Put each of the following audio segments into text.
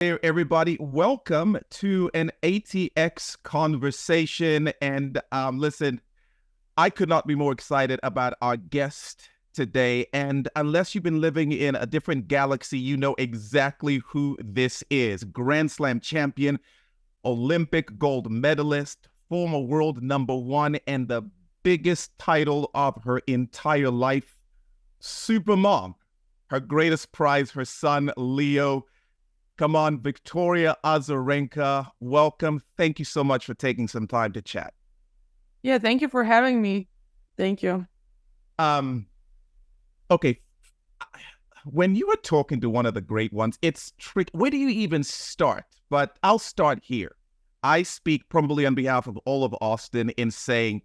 Hey, everybody. Welcome to an ATX conversation. And listen, I could not be more excited about our guest today. And unless you've been living in a different galaxy, you know exactly who this is. Grand Slam champion, Olympic gold medalist, former world number one, and the biggest title of her entire life, Supermom. Her greatest prize, her son, Leo. Come on, Victoria Azarenka, welcome. Thank you so much for taking some time to chat. Yeah, thank you for having me. Thank you. Um, okay, when you were talking to one of the great ones, it's tricky. Where do you even start? But I'll start here. I speak probably on behalf of all of Austin in saying,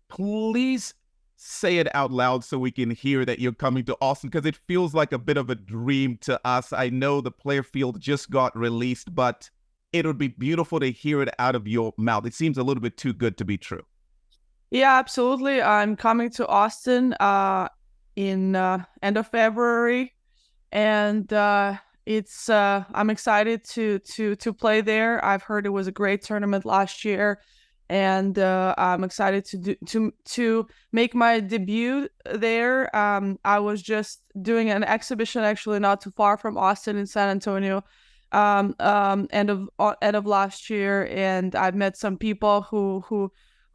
please say it out loud so we can hear that you're coming to Austin, because it feels like a bit of a dream to us. I know the player field just got released, but it would be beautiful to hear it out of your mouth. It seems a little bit too good to be true. Yeah, absolutely. I'm coming to Austin in end of February, and it's I'm excited to play there. I've heard it was a great tournament last year, and I'm excited to make my debut there. I was just doing an exhibition actually not too far from Austin in San Antonio, end of last year, and I've met some people who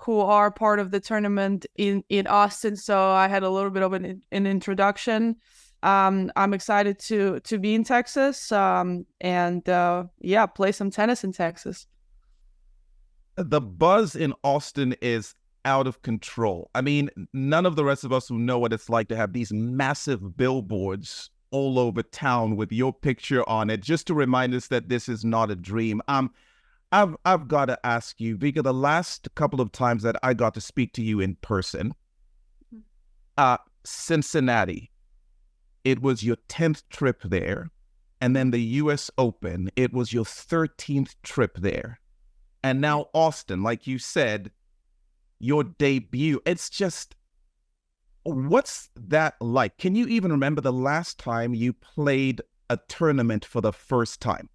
are part of the tournament in Austin. So I had a little bit of an introduction. I'm excited to be in Texas, and yeah, play some tennis in Texas. The buzz in Austin is out of control. I mean, none of the rest of us who know what it's like to have these massive billboards all over town with your picture on it, just to remind us that this is not a dream. I've got to ask you, Vika, the last couple of times that I got to speak to you in person, Cincinnati, it was your 10th trip there. And then the US Open, it was your 13th trip there. And now Austin, like you said, your debut. It's just, what's that like? Can you even remember the last time you played a tournament for the first time?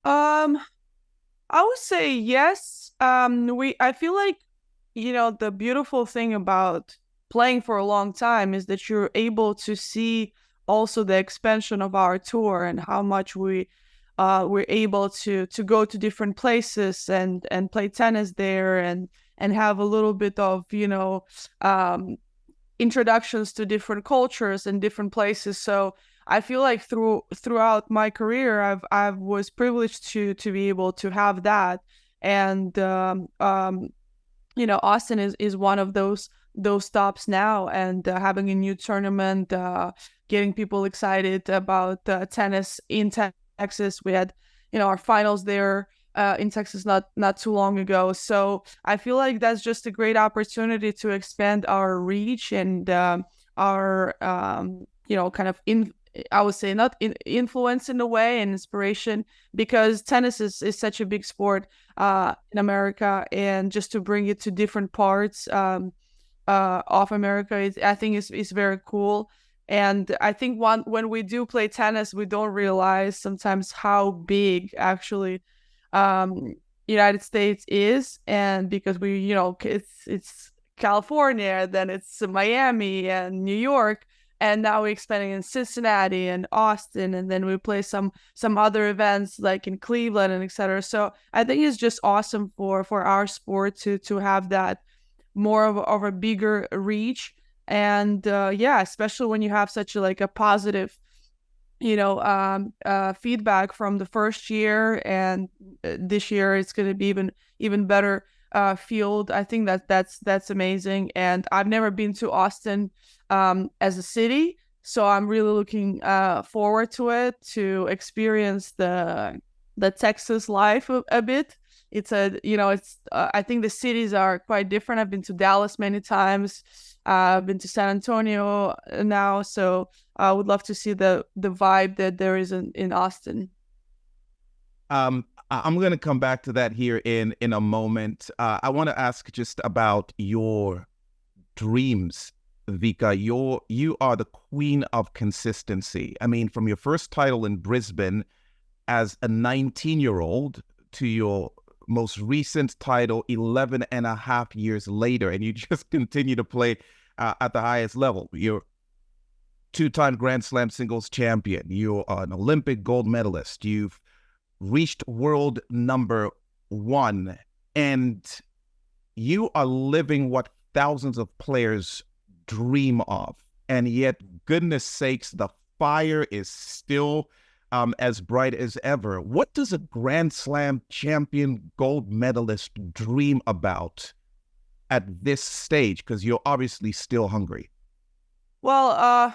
Um, I would say yes. I feel like, the beautiful thing about playing for a long time is that you're able to see also the expansion of our tour and how much we're able to go to different places and play tennis there and have a little bit of um introductions to different cultures and different places. So I feel like throughout my career, I was privileged to be able to have that, and Austin is one of those stops now, and having a new tournament, getting people excited about tennis in Texas. We had our finals there in Texas not too long ago. So I feel like that's just a great opportunity to expand our reach and our kind of I would say not influence in a way and inspiration, because tennis is such a big sport in America, and just to bring it to different parts of America, I think is very cool. And I think when we do play tennis, we don't realize sometimes how big actually um, United States is, and because it's California, then it's Miami and New York, and now we're expanding in Cincinnati and Austin, and then we play some other events like in Cleveland and etc. So I think it's just awesome for our sport to have that more of a bigger reach. And yeah, especially when you have such a positive feedback from the first year, and this year it's going to be even better field. I think that's amazing, and I've never been to Austin as a city, so I'm really looking forward to it, to experience the Texas life a bit. It's I think the cities are quite different. I've been to Dallas many times. I've been to San Antonio now, so I would love to see the vibe that there is in Austin. I'm going to come back to that here in a moment. I want to ask just about your dreams, Vika. You are the queen of consistency. I mean, from your first title in Brisbane as a 19-year-old to your most recent title 11 and a half years later, and you just continue to play at the highest level. You're two-time Grand Slam singles champion. You're an Olympic gold medalist. You've reached world number one, and you are living what thousands of players dream of. And yet, goodness sakes, the fire is still as bright as ever. What does a Grand Slam champion gold medalist dream about at this stage? Because you're obviously still hungry. Well,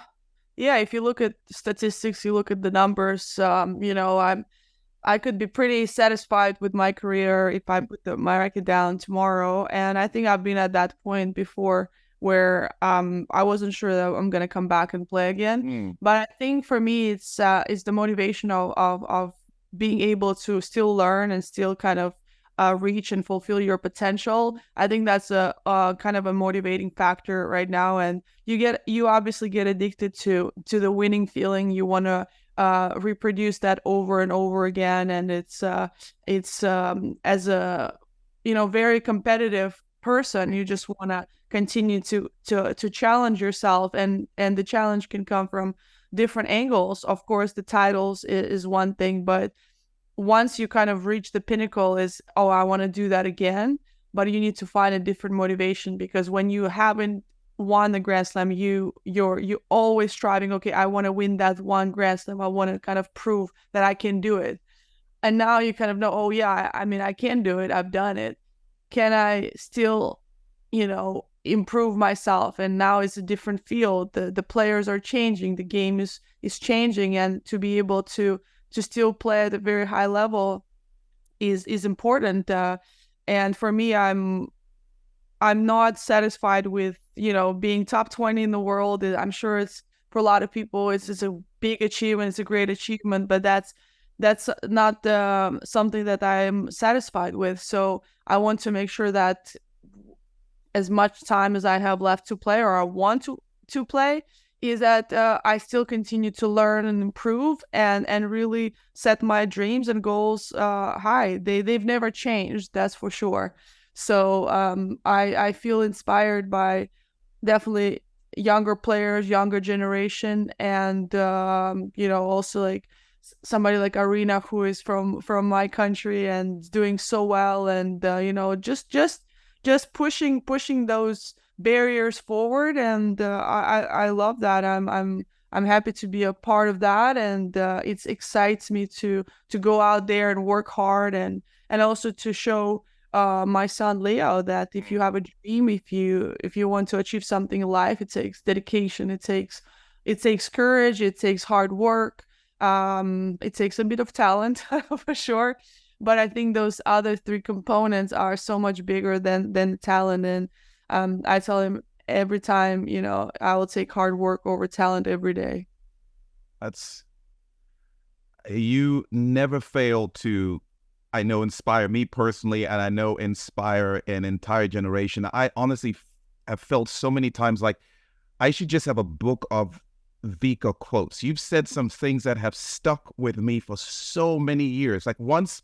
yeah, if you look at statistics, you look at the numbers, I could be pretty satisfied with my career if I put my racket down tomorrow. And I think I've been at that point before where I wasn't sure that I'm gonna come back and play again. But I think for me, it's the motivation of being able to still learn and still kind of reach and fulfill your potential. I think that's a kind of a motivating factor right now. And you obviously get addicted to the winning feeling. You want to reproduce that over and over again, and it's as a very competitive person, you just want to continue to challenge yourself, and the challenge can come from different angles. Of course, the titles is one thing, but once you kind of reach the pinnacle is, oh, I want to do that again. But you need to find a different motivation, because when you haven't won the Grand Slam, you're always striving, okay, I want to win that one Grand Slam. I want to kind of prove that I can do it. And now you kind of know, oh yeah, I mean, I can do it. I've done it. Can I still, improve myself? And now it's a different field. The players are changing. The game is changing, and to be able to still play at a very high level is important. And for me, I'm not satisfied with being top 20 in the world. I'm sure it's, for a lot of people, it's a big achievement. It's a great achievement, but that's not something that I'm satisfied with. So I want to make sure that as much time as I have left to play, or I want to play, is that I still continue to learn and improve, and really set my dreams and goals high. They've never changed, that's for sure. So I feel inspired by definitely younger players, younger generation, and also like somebody like Arena, who is from my country and doing so well, and just pushing those barriers forward. And I love that. I'm happy to be a part of that, and it excites me to go out there and work hard, and also to show my son Leo that if you have a dream, if you want to achieve something in life, it takes dedication, it takes courage, it takes hard work, it takes a bit of talent for sure. But I think those other three components are so much bigger than the talent. And I tell him every time, I will take hard work over talent every day. You never fail to, I know, inspire me personally, and I know inspire an entire generation. I honestly have felt so many times like I should just have a book of Vika quotes. You've said some things that have stuck with me for so many years. Like once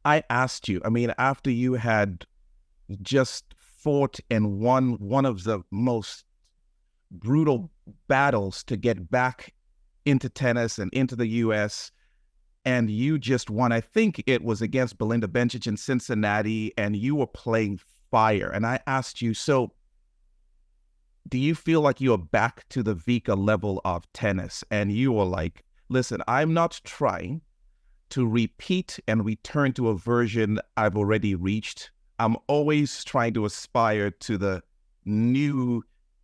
I asked you, after you had just fought and won one of the most brutal battles to get back into tennis and into the US, and you just won, I think it was against Belinda Bencic in Cincinnati, and you were playing fire. And I asked you, so do you feel like you are back to the Vika level of tennis? And you were like, listen, I'm not trying to repeat and return to a version I've already reached. I'm always trying to aspire to the new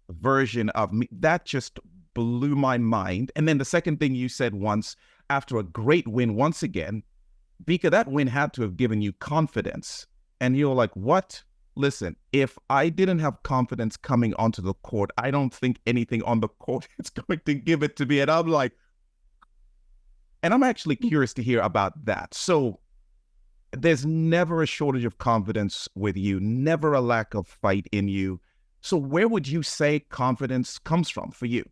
version of me. That just blew my mind. And then the second thing you said once, after a great win once again, Vika, that win had to have given you confidence. And you're like, what? Listen, if I didn't have confidence coming onto the court, I don't think anything on the court is going to give it to me. And I'm like, and I'm actually curious to hear about that. So there's never a shortage of confidence with you, never a lack of fight in you. So where would you say confidence comes from for you?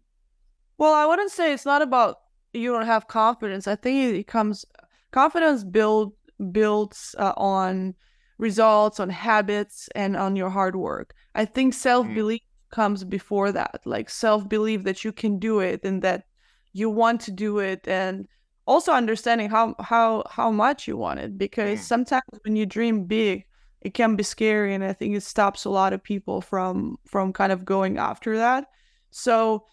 Well, I wouldn't say it's not about, you don't have confidence. I think it comes confidence builds on results, on habits, and on your hard work. I think self-belief comes before that, like self-belief that you can do it and that you want to do it, and also understanding how much you want it, because sometimes when you dream big, it can be scary, and I think it stops a lot of people from kind of going after that. So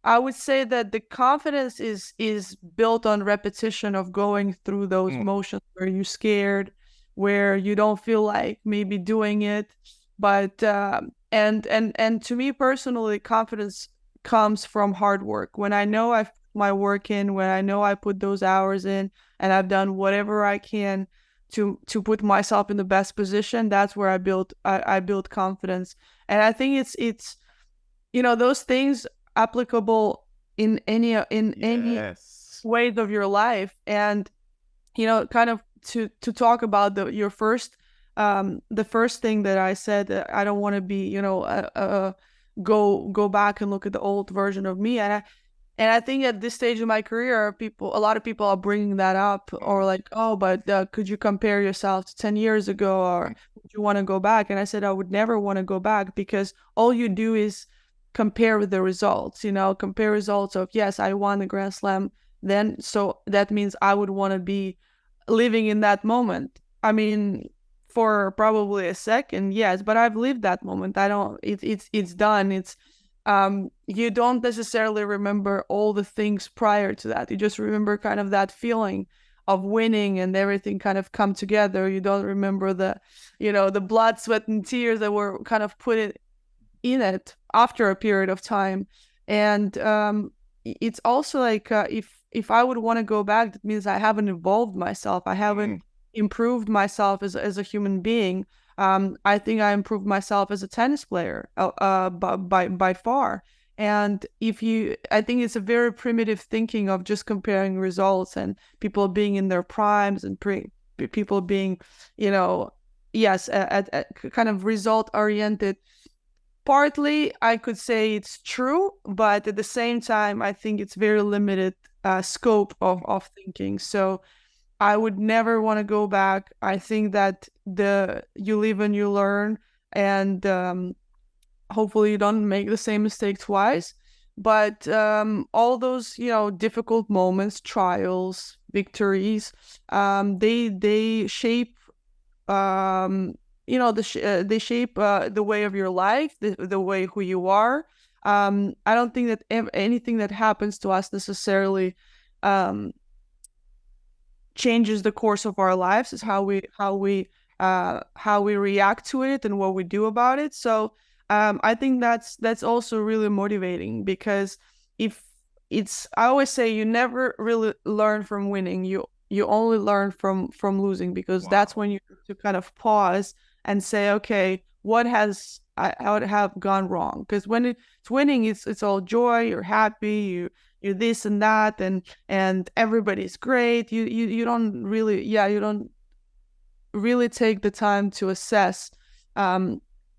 I would say that the confidence is built on repetition of going through those motions where you're scared, where you don't feel like maybe doing it. But and to me personally, confidence comes from hard work. When I know I've put my work in, when I know I put those hours in, and I've done whatever I can to put myself in the best position, that's where I build confidence. And I think it's those things applicable in any ways of your life. And kind of to talk about the first thing that I said, I don't want to be go back and look at the old version of me. And I think at this stage of my career, a lot of people are bringing that up, or like, oh, but could you compare yourself to 10 years ago, or would you want to go back? And I said I would never want to go back, because all you do is compare with the results, compare results of, yes, I won the Grand Slam then, so that means I would want to be living in that moment. I mean, for probably a second, yes, but I've lived that moment. It's done. It's you don't necessarily remember all the things prior to that. You just remember kind of that feeling of winning and everything kind of come together. You don't remember the blood, sweat, and tears that were kind of put in it after a period of time. And it's also like, if I would want to go back, that means I haven't evolved myself. I haven't improved myself as a human being. I think I improved myself as a tennis player by far. And I think it's a very primitive thinking of just comparing results and people being in their primes and people being, yes, at kind of result oriented. Partly, I could say it's true, but at the same time, I think it's very limited scope of thinking. So I would never want to go back. I think that you live and you learn, and hopefully you don't make the same mistake twice. But all those, difficult moments, trials, victories, they shape, they shape the way of your life, the way who you are. I don't think that anything that happens to us necessarily changes the course of our lives. It's how we react to it and what we do about it. So I think that's also really motivating, because I always say you never really learn from winning. You only learn from losing, because that's when you have to kind of pause and say, okay, what has I have gone wrong? Because when it's winning, it's all joy. You're happy. You're this and that, and everybody's great. You don't really take the time to assess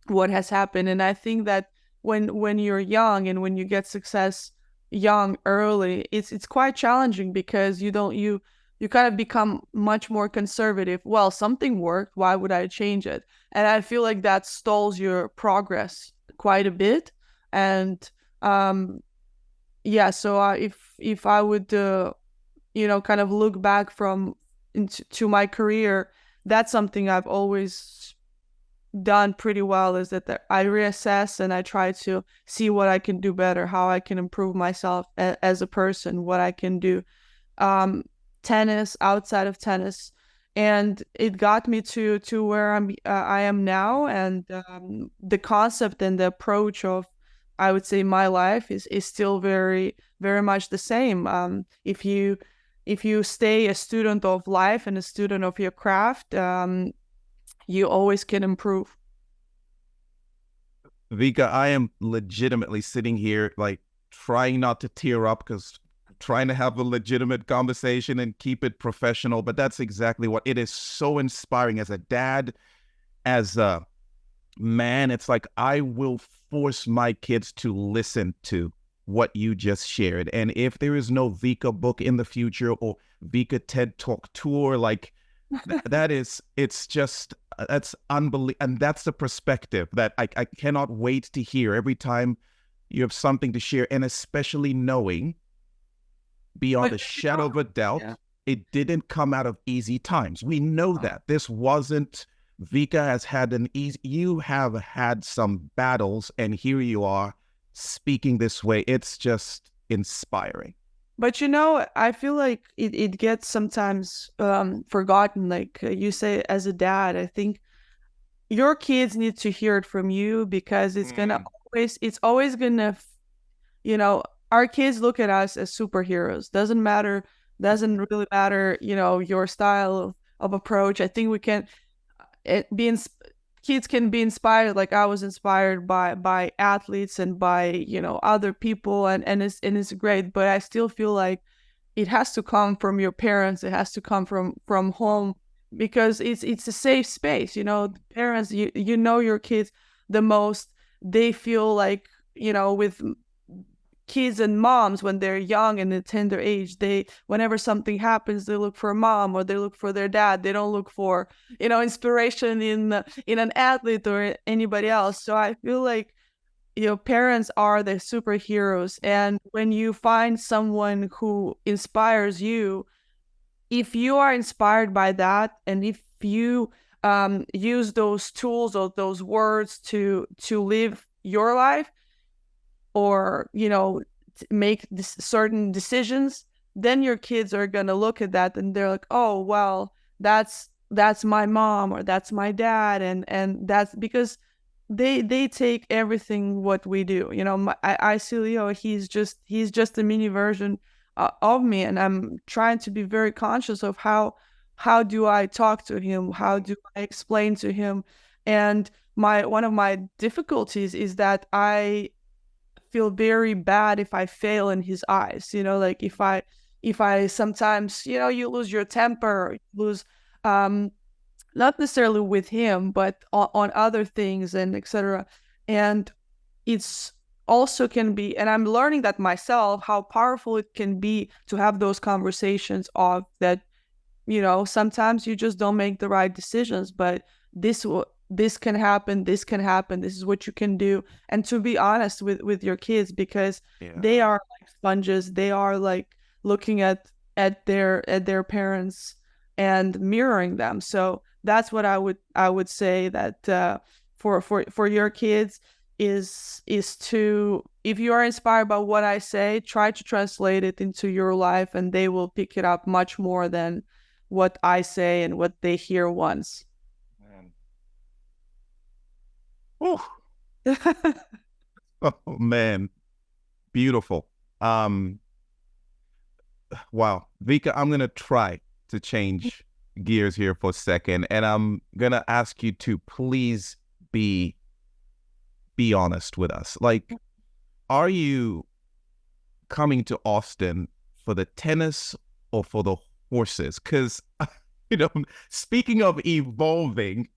what has happened. And I think that when you're young and when you get success young early, it's quite challenging, because you kind of become much more conservative. Well, something worked, why would I change it? And I feel like that stalls your progress quite a bit. And so if I would kind of look back to my career, that's something I've always done pretty well, is that I reassess and I try to see what I can do better, how I can improve myself as a person, what I can do tennis, outside of tennis. And it got me to where I am now. And the concept and the approach of, I would say, my life is still very, very much the same. If you stay a student of life and a student of your craft, you always can improve. Vika, I am legitimately sitting here like trying not to tear up, because trying to have a legitimate conversation and keep it professional. But that's exactly what it is. So inspiring as a dad, as a man. It's like I will force my kids to listen to what you just shared. And if there is no Vika book in the future or Vika TED Talk tour, like that is, it's just, that's unbelievable. And that's the perspective that I cannot wait to hear every time you have something to share. And especially knowing beyond a shadow of a doubt, it didn't come out of easy times. We know that this wasn't, Vika has had an easy, you have had some battles, and here you are speaking this way. It's just inspiring. But I feel like it gets sometimes forgotten. Like you say, as a dad, I think your kids need to hear it from you, because it's always gonna, our kids look at us as superheroes. Doesn't really matter, your style of approach. I think we can kids can be inspired, like I was inspired by athletes and by other people, and it's great. But I still feel like it has to come from your parents. It has to come from home, because it's a safe space. Parents, your kids the most. They feel like, with kids and moms, when they're young and at tender age, whenever something happens, they look for a mom or they look for their dad. They don't look for inspiration in an athlete or anybody else. So I feel like parents are the superheroes, and when you find someone who inspires you, if you are inspired by that, and if you use those tools or those words to live your life, or make certain decisions, then your kids are going to look at that and they're like, oh well, that's my mom or that's my dad, and that's because they take everything what we do. I see Leo, he's just a mini version of me, and I'm trying to be very conscious of how do I talk to him, how do I explain to him. And one of my difficulties is that I feel very bad if I fail in his eyes. Like if I sometimes, you lose your temper, you lose, not necessarily with him, but on other things and etc. And it's also can be, and I'm learning that myself, how powerful it can be to have those conversations of that, sometimes you just don't make the right decisions, but this can happen, this is what you can do. And to be honest with your kids, because they are like sponges. They are like looking at their parents and mirroring them. So that's what I would say, that for your kids is to, if you are inspired by what I say, try to translate it into your life, and they will pick it up much more than what I say and what they hear once. Oh man, beautiful. Wow, Vika, I'm gonna try to change gears here for a second, and I'm gonna ask you to please be honest with us. Like, are you coming to Austin for the tennis or for the horses? Because speaking of evolving,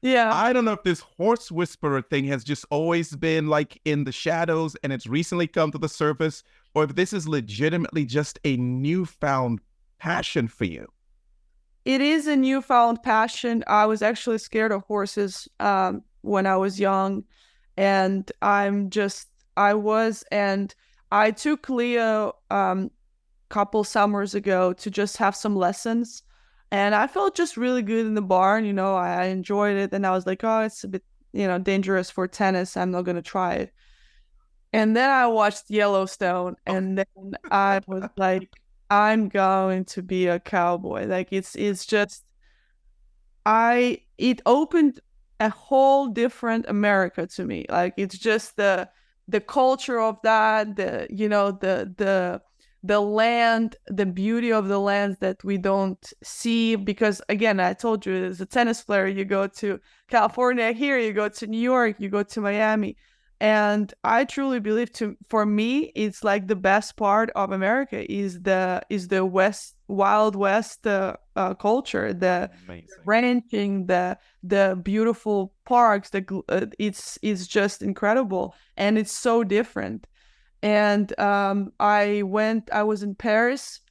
I don't know if this horse whisperer thing has just always been like in the shadows and it's recently come to the surface, or if this is legitimately just a newfound passion for you. It is a newfound passion. I was actually scared of horses when I was young, and and I took Leo couple summers ago to just have some lessons. And I felt just really good in the barn. I enjoyed it. And I was like, oh, it's a bit, dangerous for tennis. I'm not going to try it. And then I watched Yellowstone, and then I was like, I'm going to be a cowboy. Like it's just, it opened a whole different America to me. Like it's just the culture of that, the land, the beauty of the lands that we don't see. Because again, I told you, as a tennis player, you go to California, here you go to New York, you go to Miami. And I truly believe, for me, it's like the best part of America is the Wild West culture, the ranching, the beautiful parks. It's just incredible, and it's so different. And I was in Paris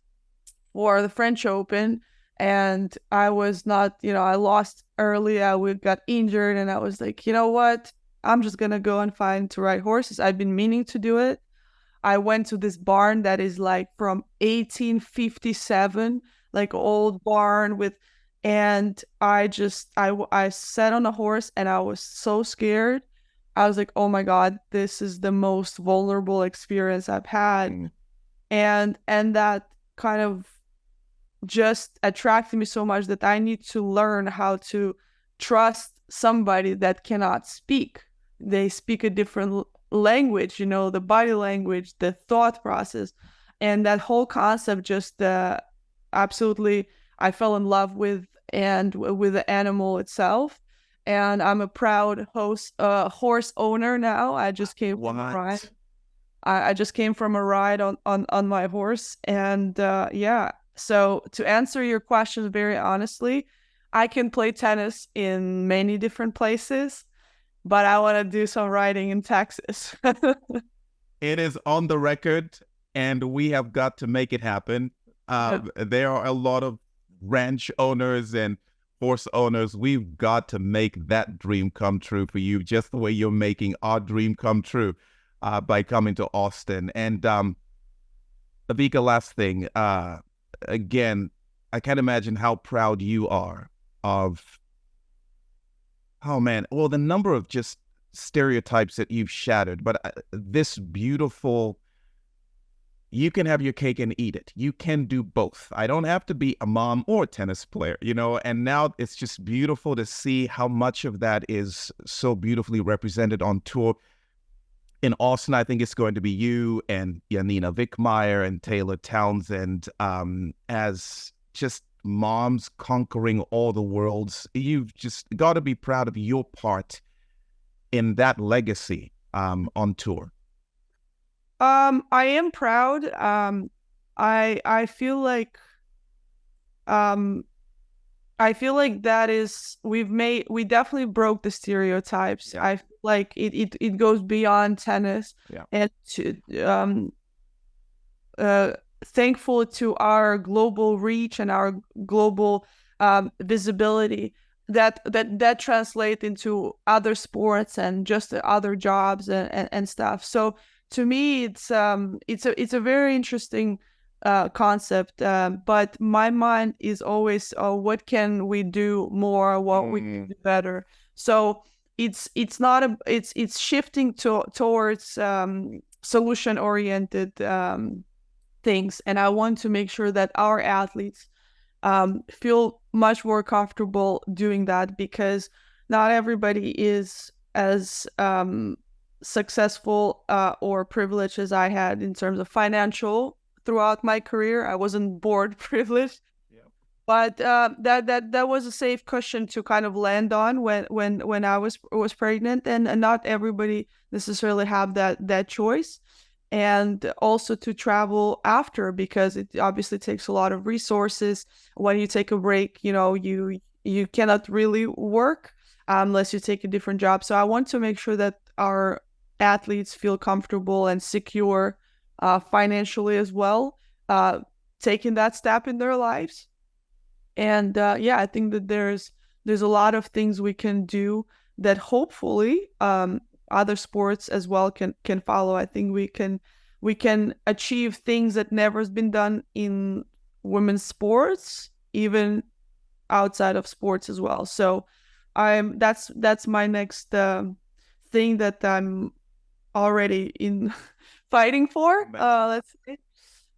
for the French Open, and I was not, I lost early. Got injured, and I was like, you know what? I'm just gonna go and find to ride horses. I've been meaning to do it. I went to this barn that is like from 1857, like old barn with, and I sat on a horse and I was so scared. I was like, oh my God, this is the most vulnerable experience I've had. And that kind of just attracted me so much that I need to learn how to trust somebody that cannot speak. They speak a different language, the body language, the thought process, and that whole concept just absolutely I fell in love with, and with the animal itself. And I'm a proud horse owner now. I just came from a ride. I just came from a ride on my horse, and yeah. So to answer your question very honestly, I can play tennis in many different places, but I want to do some riding in Texas. It is on the record, and we have got to make it happen. There are a lot of ranch owners and horse owners. We've got to make that dream come true for you, just the way you're making our dream come true by coming to Austin. And Avika, last thing, again, I can't imagine how proud you are of, oh man, well, the number of just stereotypes that you've shattered, but this beautiful, you can have your cake and eat it. You can do both. I don't have to be a mom or a tennis player, and now it's just beautiful to see how much of that is so beautifully represented on tour. In Austin, I think it's going to be you and Janina Wickmeyer and Taylor Townsend as just moms conquering all the worlds. You've just got to be proud of your part in that legacy on tour. I am proud. I feel like that is we definitely broke the stereotypes. Yeah. I feel like it goes beyond tennis. Yeah. And thankful to our global reach and our global visibility that translate into other sports and just other jobs and stuff. So to me, it's a very interesting concept, but my mind is always, what can we do more, what we can do better. So it's shifting towards solution oriented things, and I want to make sure that our athletes feel much more comfortable doing that, because not everybody is as successful or privileged as I had in terms of financial throughout my career. I wasn't born privileged, but that was a safe cushion to kind of land on when I was pregnant, and not everybody necessarily have that choice. And also to travel after, because it obviously takes a lot of resources. When you take a break, you cannot really work unless you take a different job. So I want to make sure that our athletes feel comfortable and secure financially as well, taking that step in their lives. And yeah, I think that there's a lot of things we can do that hopefully other sports as well can follow. I think we can achieve things that never has been done in women's sports, even outside of sports as well. So that's my next thing that I'm already in fighting for. Let's say.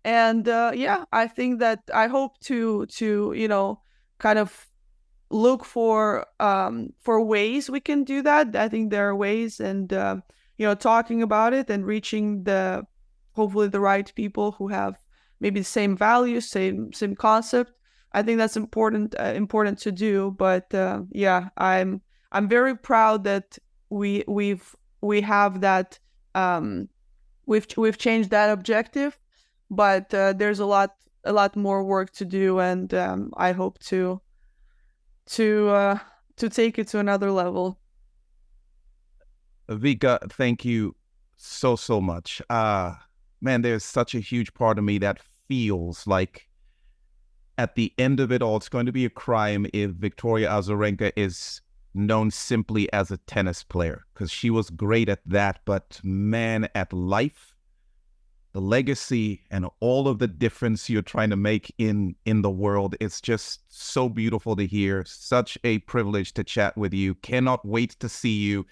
And yeah, I think that I hope to kind of look for ways we can do that. I think there are ways, and talking about it and reaching hopefully the right people who have maybe the same values, same concept. I think that's important to do. But yeah, I'm very proud that we have that. We've changed that objective, but there's a lot more work to do, and I hope to take it to another level. Vika, thank you so much. man, there's such a huge part of me that feels like at the end of it all, it's going to be a crime if Victoria Azarenka is known simply as a tennis player, because she was great at that. But man, at life, the legacy and all of the difference you're trying to make in the world, it's just so beautiful to hear. Such a privilege to chat with you. Cannot wait to see you.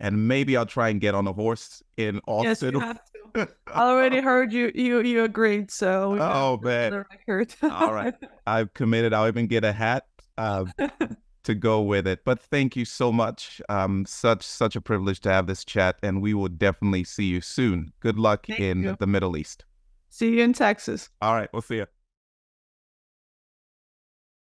And maybe I'll try and get on a horse in Austin. Yes, you have to. I already heard you agreed, so oh man, the record. all right, I've committed. I'll even get a hat to go with it. But thank you so much. Such a privilege to have this chat, and we will definitely see you soon. Good luck in the Middle East. See you in Texas. All right, we'll see you.